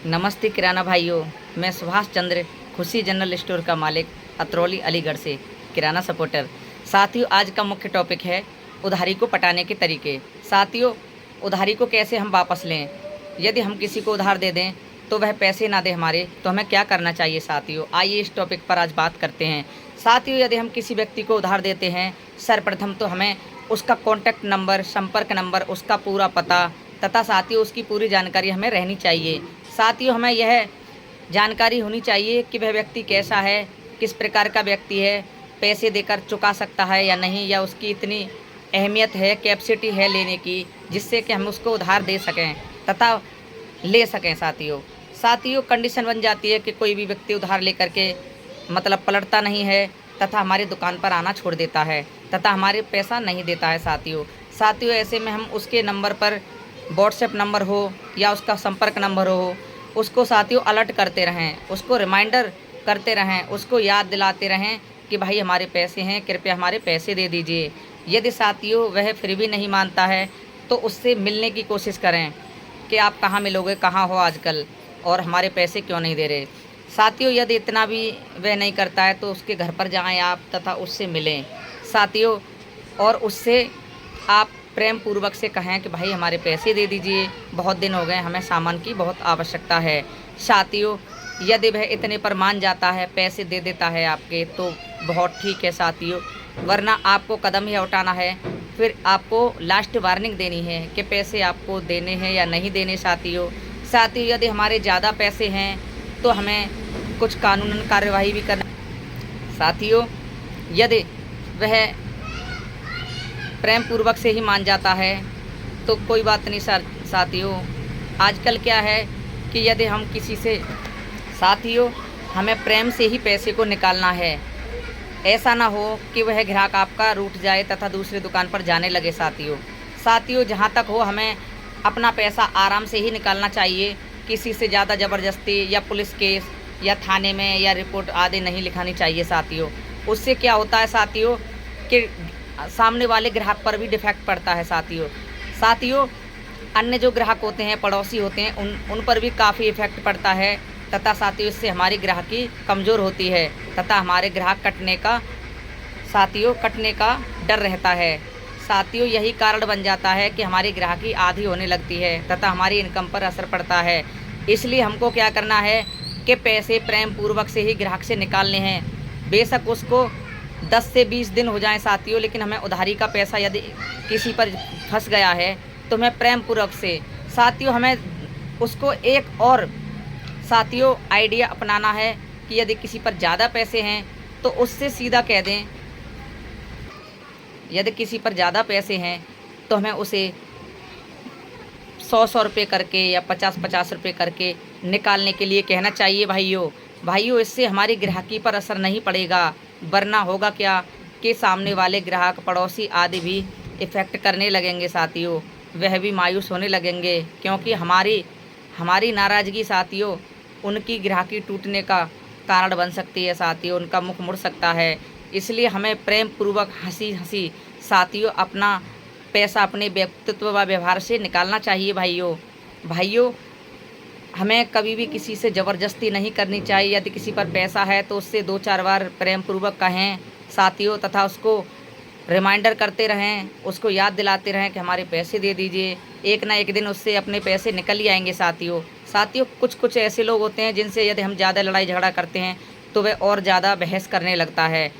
नमस्ते किराना भाइयों। मैं सुभाष चंद्र, खुशी जनरल स्टोर का मालिक, अतरौली अलीगढ़ से किराना सपोर्टर। साथियों, आज का मुख्य टॉपिक है उधारी को पटाने के तरीके। साथियों, उधारी को कैसे हम वापस लें। यदि हम किसी को उधार दे दें तो वह पैसे ना दे हमारे, तो हमें क्या करना चाहिए। साथियों, आइए इस टॉपिक पर आज बात करते हैं। साथियों, यदि हम किसी व्यक्ति को उधार देते हैं, सर्वप्रथम तो हमें उसका कॉन्टैक्ट नंबर, संपर्क नंबर, उसका पूरा पता तथा साथियों उसकी पूरी जानकारी हमें रहनी चाहिए। साथियों, हमें यह जानकारी होनी चाहिए कि वह व्यक्ति कैसा है, किस प्रकार का व्यक्ति है, पैसे देकर चुका सकता है या नहीं, या उसकी इतनी अहमियत है, कैपेसिटी है लेने की, जिससे कि हम उसको उधार दे सकें तथा ले सकें। साथियों कंडीशन बन जाती है कि कोई भी व्यक्ति उधार लेकर के मतलब पलटता नहीं है तथा हमारी दुकान पर आना छोड़ देता है तथा हमारे पैसा नहीं देता है। साथियों ऐसे में हम उसके नंबर पर, व्हाट्सएप नंबर हो या उसका संपर्क नंबर हो, उसको साथियों अलर्ट करते रहें, उसको रिमाइंडर करते रहें, उसको याद दिलाते रहें कि भाई हमारे पैसे हैं, कृपया हमारे पैसे दे दीजिए। यदि साथियों वह फिर भी नहीं मानता है तो उससे मिलने की कोशिश करें कि आप कहाँ मिलोगे, कहाँ हो आजकल, और हमारे पैसे क्यों नहीं दे रहे। साथियों, यदि इतना भी वह नहीं करता है तो उसके घर पर जाएं आप तथा उससे मिलें साथियों, और उससे आप प्रेम पूर्वक से कहें कि भाई हमारे पैसे दे दीजिए, बहुत दिन हो गए, हमें सामान की बहुत आवश्यकता है। साथियों, यदि वह इतने पर मान जाता है, पैसे दे देता है आपके, तो बहुत ठीक है साथियों, वरना आपको कदम ही उठाना है। फिर आपको लास्ट वार्निंग देनी है कि पैसे आपको देने हैं या नहीं देने। साथियों यदि हमारे ज़्यादा पैसे हैं तो हमें कुछ कानूनन कार्यवाही भी करना। साथियों, यदि वह प्रेम पूर्वक से ही मान जाता है तो कोई बात नहीं। साथियों आजकल क्या है कि यदि हम किसी से, साथियों हमें प्रेम से ही पैसे को निकालना है। ऐसा ना हो कि वह ग्राहक आपका रूठ जाए तथा दूसरी दुकान पर जाने लगे। साथियों जहाँ तक हो हमें अपना पैसा आराम से ही निकालना चाहिए। किसी से ज़्यादा ज़बरदस्ती या पुलिस केस या थाने में या रिपोर्ट आदि नहीं लिखानी चाहिए। साथियों उससे क्या होता है साथियों कि सामने वाले ग्राहक पर भी डिफेक्ट पड़ता है। साथियों अन्य जो ग्राहक होते हैं, पड़ोसी होते हैं, उन पर भी काफ़ी इफेक्ट पड़ता है तथा साथियों इससे हमारी ग्राहकी कमज़ोर होती है तथा हमारे ग्राहक कटने का डर रहता है। साथियों यही कारण बन जाता है कि हमारी ग्राहकी आधी होने लगती है तथा हमारी इनकम पर असर पड़ता है। इसलिए हमको क्या करना है कि पैसे प्रेम पूर्वक से ही ग्राहक से निकालने हैं। बेशक उसको 10 से 20 दिन हो जाएं साथियों, लेकिन हमें उधारी का पैसा यदि किसी पर फंस गया है तो हमें प्रेम पूर्वक से साथियों हमें उसको एक और साथियों आइडिया अपनाना है कि यदि किसी पर ज़्यादा पैसे हैं तो उससे सीधा कह दें। यदि किसी पर ज़्यादा पैसे हैं तो हमें उसे 100 रुपये करके या 50 रुपये करके निकालने के लिए कहना चाहिए। भाइयों इससे हमारी ग्राहकी पर असर नहीं पड़ेगा, वरना होगा क्या कि सामने वाले ग्राहक, पड़ोसी आदि भी इफ़ेक्ट करने लगेंगे। साथियों वह भी मायूस होने लगेंगे, क्योंकि हमारी नाराज़गी साथियों उनकी ग्राहकी टूटने का कारण बन सकती है। साथियों उनका मुख मुड़ सकता है। इसलिए हमें प्रेम पूर्वक हंसी साथियों अपना पैसा अपने व्यक्तित्व व व्यवहार से निकालना चाहिए। भाइयों हमें कभी भी किसी से ज़बरदस्ती नहीं करनी चाहिए। यदि किसी पर पैसा है तो उससे 2-4 बार प्रेम पूर्वक कहें साथियों, तथा उसको रिमाइंडर करते रहें, उसको याद दिलाते रहें कि हमारे पैसे दे दीजिए। एक ना एक दिन उससे अपने पैसे निकल ही आएंगे। साथियों कुछ ऐसे लोग होते हैं जिनसे यदि हम ज़्यादा लड़ाई झगड़ा करते हैं तो वह और ज़्यादा बहस करने लगता है।